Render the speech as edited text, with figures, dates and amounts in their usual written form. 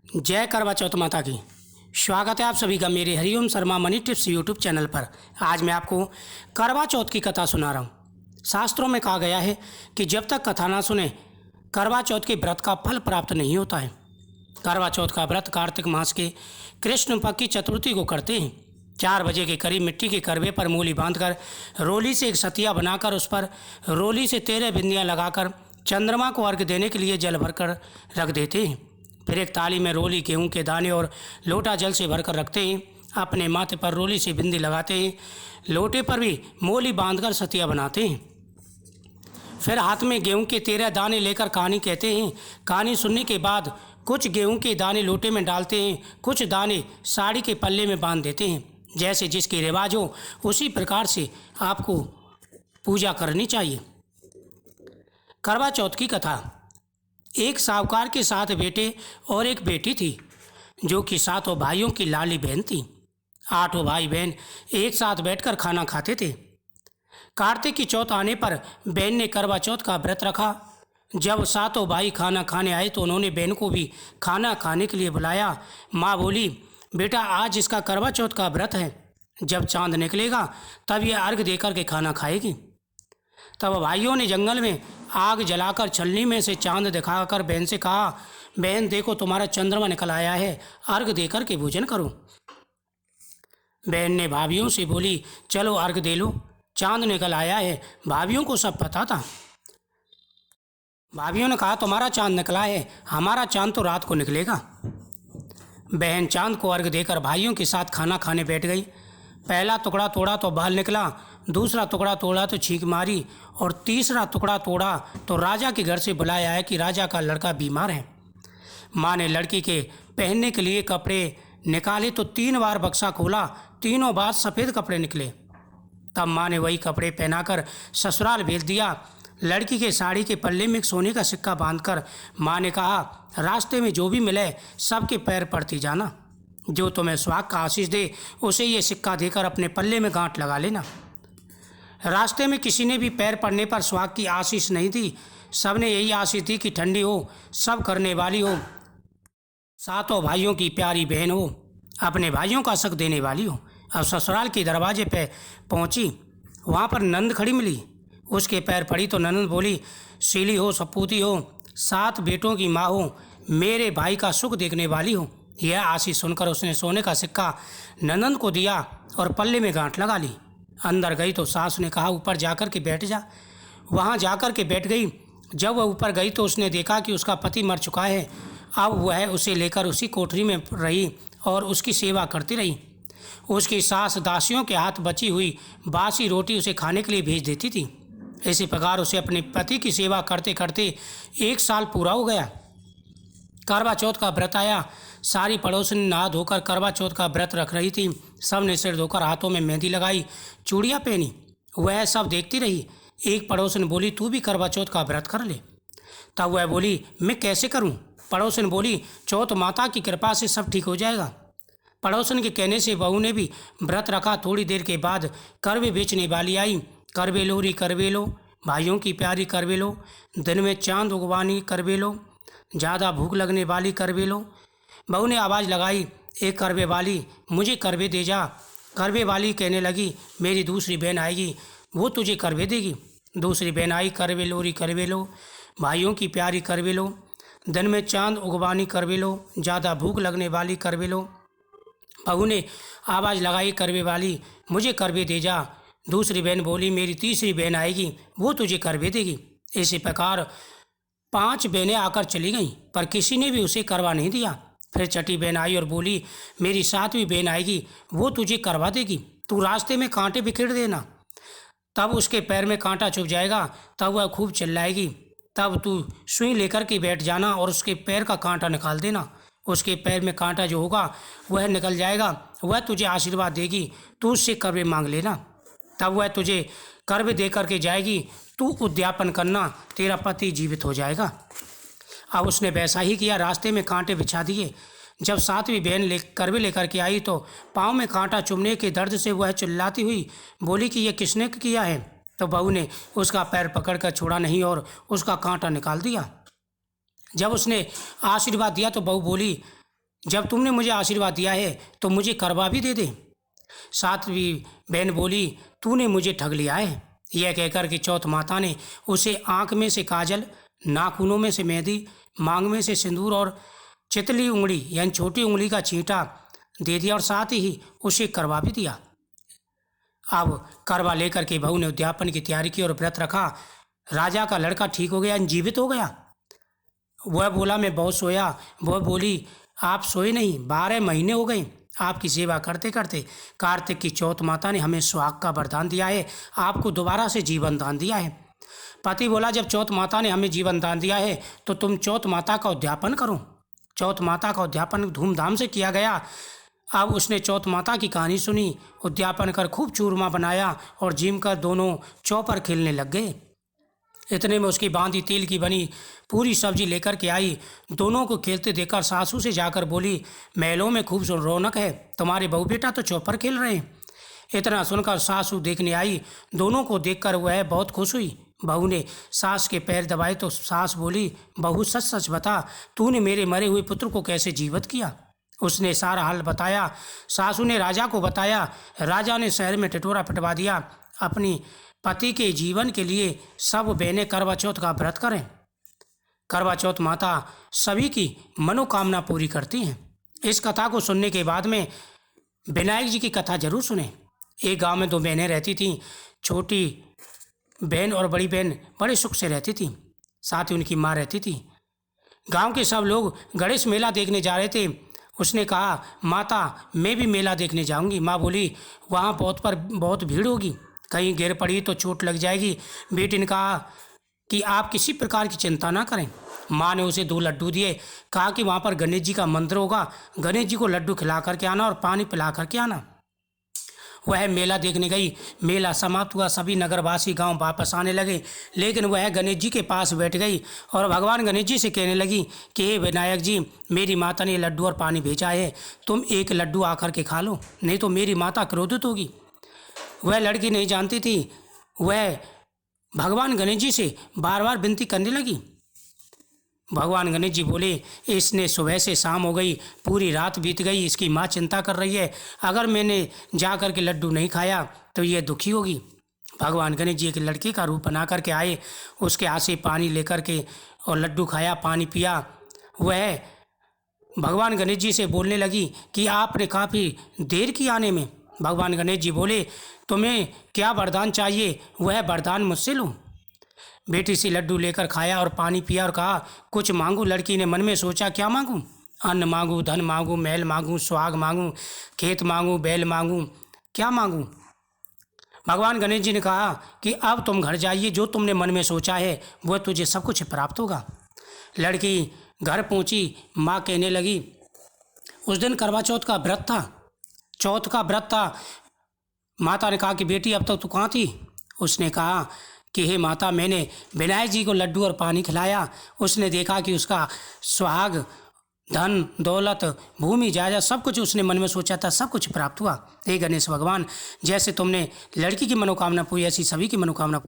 जय करवा चौथ माता की। स्वागत है आप सभी का मेरे Hariom Sharma money tips YouTube channel पर। आज मैं आपको करवा चौथ की कथा सुना रहा हूँ। शास्त्रों में कहा गया है कि जब तक कथा ना सुने करवा चौथ के व्रत का फल प्राप्त नहीं होता है। करवा चौथ का व्रत कार्तिक मास के कृष्ण पक्ष की चतुर्थी को करते हैं। 4 बजे के करीब मिट्टी के करवे पर मूली बांधकर रोली से एक सतिया बनाकर उस पर रोली से 13 बिंदियाँ लगाकर चंद्रमा को अर्घ्य देने के लिए जल भरकर रख देते हैं। फिर एक थाली में रोली, गेहूं के दाने और लोटा जल से भरकर रखते हैं। अपने माथे पर रोली से बिंदी लगाते हैं। लोटे पर भी मोली बांधकर सतिया बनाते हैं। फिर हाथ में गेहूं के 13 दाने लेकर कहानी कहते हैं। कहानी सुनने के बाद कुछ गेहूं के दाने लोटे में डालते हैं, कुछ दाने साड़ी के पल्ले में बांध देते हैं। जैसे जिसकी रिवाज हो उसी प्रकार से आपको पूजा करनी चाहिए। करवा चौथ की कथा। एक साहूकार के 7 बेटे और एक बेटी थी, जो कि 7 भाइयों की लाली बहन थी। 8 भाई बहन एक साथ बैठकर खाना खाते थे। कार्तिक की चौथ आने पर बहन ने करवा चौथ का व्रत रखा। जब 7 भाई खाना खाने आए तो उन्होंने बहन को भी खाना खाने के लिए बुलाया। माँ बोली, बेटा आज इसका करवा चौथ का व्रत है, जब चांद निकलेगा तब ये अर्घ देकर के खाना खाएगी। तब भाइयों ने जंगल में आग जलाकर छलनी में से चांद दिखाकर बहन से कहा, बहन देखो तुम्हारा चंद्रमा निकल आया है, अर्घ देकर के भोजन करो। बहन ने भाभियों से बोली, चलो अर्घ दे लो, चांद निकल आया है। भाभियों को सब पता था। भाभियों ने कहा, तुम्हारा चांद निकला है, हमारा चांद तो रात को निकलेगा। बहन चांद को अर्घ देकर भाइयों के साथ खाना खाने बैठ गई। पहला टुकड़ा तोड़ा तो बाल निकला, दूसरा टुकड़ा तोड़ा तो छींक मारी, और तीसरा टुकड़ा तोड़ा तो राजा के घर से बुलाया है कि राजा का लड़का बीमार है। माँ ने लड़की के पहनने के लिए कपड़े निकाले तो 3 बार बक्सा खोला, तीनों बार सफ़ेद कपड़े निकले। तब माँ ने वही कपड़े पहनाकर ससुराल भेज दिया। लड़की के साड़ी के पल्ले में एक सोने का सिक्का बांधकर माँ ने कहा, रास्ते में जो भी मिले सबके पैर पड़ती जाना, जो तुम्हें सुहाग का आशीष दे उसे ये सिक्का देकर अपने पल्ले में गांठ लगा लेना। रास्ते में किसी ने भी पैर पड़ने पर सुहाग की आशीष नहीं दी, सबने यही आशीष दी कि ठंडी हो, सब करने वाली हो, 7 भाइयों की प्यारी बहन हो, अपने भाइयों का शक देने वाली हो। अब ससुराल के दरवाजे पे पहुंची, वहाँ पर नंद खड़ी मिली। उसके पैर पड़ी तो ननद बोली, सीली हो, सपूती हो, 7 बेटों की माँ हो, मेरे भाई का सुख देखने वाली हो। यह आशीष सुनकर उसने सोने का सिक्का ननद को दिया और पल्ले में गांठ लगा ली। अंदर गई तो सास ने कहा, ऊपर जाकर के बैठ जा। वहाँ जाकर के बैठ गई। जब वह ऊपर गई तो उसने देखा कि उसका पति मर चुका है। अब वह उसे लेकर उसी कोठरी में रही और उसकी सेवा करती रही। उसकी सास दासियों के हाथ बची हुई बासी रोटी उसे खाने के लिए भेज देती थी। इसी प्रकार उसे अपने पति की सेवा करते करते 1 साल पूरा हो गया। करवा चौथ का व्रत आया। सारी पड़ोसन नहा धोकर करवा चौथ का व्रत रख रही थी। सब ने सिर धोकर हाथों में मेहंदी लगाई, चूड़ियाँ पहनी। वह सब देखती रही। एक पड़ोसन बोली, तू भी करवा चौथ का व्रत कर ले। तब वह बोली, मैं कैसे करूं? पड़ोसन बोली, चौथ माता की कृपा से सब ठीक हो जाएगा। पड़ोसन के कहने से बहू ने भी व्रत रखा। थोड़ी देर के बाद करवे बेचने वाली आई। करवे लो री करवे लो, भाइयों की प्यारी करवे लो, दिन में चांद उगवानी करवे लो, ज़्यादा भूख लगने वाली करवे लो। बहू ने आवाज़ लगाई, एक करवे वाली, मुझे करवे दे जा। करवे वाली कहने लगी, मेरी दूसरी बहन आएगी, वो तुझे करवे देगी। दूसरी बहन आई, करवे लो री करवे लो, भाइयों की प्यारी करवे लो, दिन में चांद उगवानी करवे लो, ज़्यादा भूख लगने वाली करवे लो। बहू ने आवाज़ लगाई, करवे वाली, मुझे करवे दे जा। दूसरी बहन बोली, मेरी तीसरी बहन आएगी, वो तुझे करवे देगी। इसी प्रकार 5 बहनें आकर चली गईं, पर किसी ने भी उसे करवा नहीं दिया। फिर छठी बहन आई और बोली, मेरी 7वीं बहन आएगी, वो तुझे करवा देगी, तू रास्ते में कांटे बिखेर देना, तब उसके पैर में कांटा चुभ जाएगा, तब वह खूब चिल्लाएगी, तब तू सुई लेकर के बैठ जाना और उसके पैर का कांटा निकाल देना। उसके पैर में कांटा जो होगा वह निकल जाएगा, वह तुझे आशीर्वाद देगी, तू उससे करवे मांग लेना, तब वह तुझे करवे दे करके जाएगी, तू उद्यापन करना, तेरा पति जीवित हो जाएगा। अब उसने वैसा ही किया, रास्ते में कांटे बिछा दिए। जब 7वीं बहन करवे लेकर के आई तो पाँव में कांटा चुभने के दर्द से वह चिल्लाती हुई बोली कि यह किसने किया है? तो बहू ने उसका पैर पकड़कर छोड़ा नहीं और उसका कांटा निकाल दिया। जब उसने आशीर्वाद दिया तो बहू बोली, जब तुमने मुझे आशीर्वाद दिया है तो मुझे करवा भी दे दे। सातवीं बहन बोली, तूने मुझे ठग लिया है। यह कहकर कि चौथ माता ने उसे आँख में से काजल, नाखूनों में से मेहंदी, मांग में से सिंदूर और चितली उंगली यानी छोटी उंगली का छींटा दे दिया और साथ ही उसे करवा भी दिया। अब करवा लेकर के बहू ने उद्यापन की तैयारी की और व्रत रखा। राजा का लड़का ठीक हो गया, जीवित हो गया। वह बोला, मैं बहुत सोया। वह बोली, आप सोए नहीं, 12 महीने हो गए आपकी सेवा करते करते। कार्तिक की चौथ माता ने हमें सुहाग का वरदान दिया है, आपको दोबारा से जीवन दान दिया है। पति बोला, जब चौथ माता ने हमें जीवन दान दिया है तो तुम चौथ माता का उद्यापन करो। चौथ माता का उद्यापन धूमधाम से किया गया। अब उसने चौथ माता की कहानी सुनी, उद्यापन कर खूब चूरमा बनाया और जिम कर दोनों चौपर खेलने लग गए। इतने में उसकी बांधी तेल की बनी पूरी सब्जी लेकर के आई। दोनों को खेलते देखकर सासू से जाकर बोली, महलों में खूब रौनक है, तुम्हारे बहू बेटा तो चौपर खेल रहे हैं। इतना सुनकर सासू देखने आई। दोनों को देखकर वह बहुत खुश हुई। बहू ने सास के पैर दबाए तो सास बोली, बहू सच सच बता, तूने मेरे मरे हुए पुत्र को कैसे जीवित किया। उसने सारा हाल बताया। सासू ने राजा को बताया। राजा ने शहर में टिटोरा पिटवा दिया। अपनी पति के जीवन के लिए सब बहनें करवा चौथ का व्रत करें। करवा चौथ माता सभी की मनोकामना पूरी करती हैं। इस कथा को सुनने के बाद में विनायक जी की कथा जरूर सुने। एक गांव में 2 बहनें रहती थीं। छोटी बहन और बड़ी बहन बड़े सुख से रहती थीं, साथ ही उनकी माँ रहती थी। गांव के सब लोग गणेश मेला देखने जा रहे थे। उसने कहा, माता मैं भी मेला देखने जाऊंगी। माँ बोली, वहाँ बहुत भीड़ होगी, कहीं गिर पड़ी तो चोट लग जाएगी। बेटी ने कहा कि आप किसी प्रकार की चिंता ना करें। माँ ने उसे 2 लड्डू दिए, कहा कि वहाँ पर गणेश जी का मंदिर होगा, गणेश जी को लड्डू खिला करके आना और पानी पिला करके आना। वह मेला देखने गई। मेला समाप्त हुआ, सभी नगरवासी गांव वापस आने लगे, लेकिन वह गणेश जी के पास बैठ गई और भगवान गणेश जी से कहने लगी कि हे विनायक जी, मेरी माता ने लड्डू और पानी भेजा है, तुम एक लड्डू आकर के खा लो, नहीं तो मेरी माता क्रोधित होगी। वह लड़की नहीं जानती थी। वह भगवान गणेश जी से बार बार विनती करने लगी। भगवान गणेश जी बोले, इसने सुबह से शाम हो गई, पूरी रात बीत गई, इसकी माँ चिंता कर रही है, अगर मैंने जा कर के लड्डू नहीं खाया तो ये दुखी होगी। भगवान गणेश जी एक लड़के का रूप बना करके आए, उसके हाथ से पानी लेकर के और लड्डू खाया, पानी पिया। वह भगवान गणेश जी से बोलने लगी कि आपने काफ़ी देर की आने में। भगवान गणेश जी बोले, तुम्हें क्या वरदान चाहिए, वह वरदान मुझसे लो। बेटी से लड्डू लेकर खाया और पानी पिया और कहा, कुछ मांगू। लड़की ने मन में सोचा, क्या मांगूं? अन्न मांगू, धन मांगू, महल मांगू, सुहाग मांगू, खेत मांगू, बैल मांगू, क्या मांगू? भगवान गणेश जी ने कहा कि अब तुम घर जाइए, जो तुमने मन में सोचा है वह तुझे सब कुछ प्राप्त होगा। लड़की घर पहुंची। माँ कहने लगी, उस दिन करवा चौथ का व्रत था, चौथ का व्रत था। माता ने कहा कि बेटी अब तक तू कहाँ थी? उसने कहा कि हे माता, मैंने विनायक जी को लड्डू और पानी खिलाया। उसने देखा कि उसका सुहाग, धन, दौलत, भूमि, जायदाद सब कुछ उसने मन में सोचा था, सब कुछ प्राप्त हुआ। हे गणेश भगवान, जैसे तुमने लड़की की मनोकामना पूरी, ऐसी सभी की मनोकामना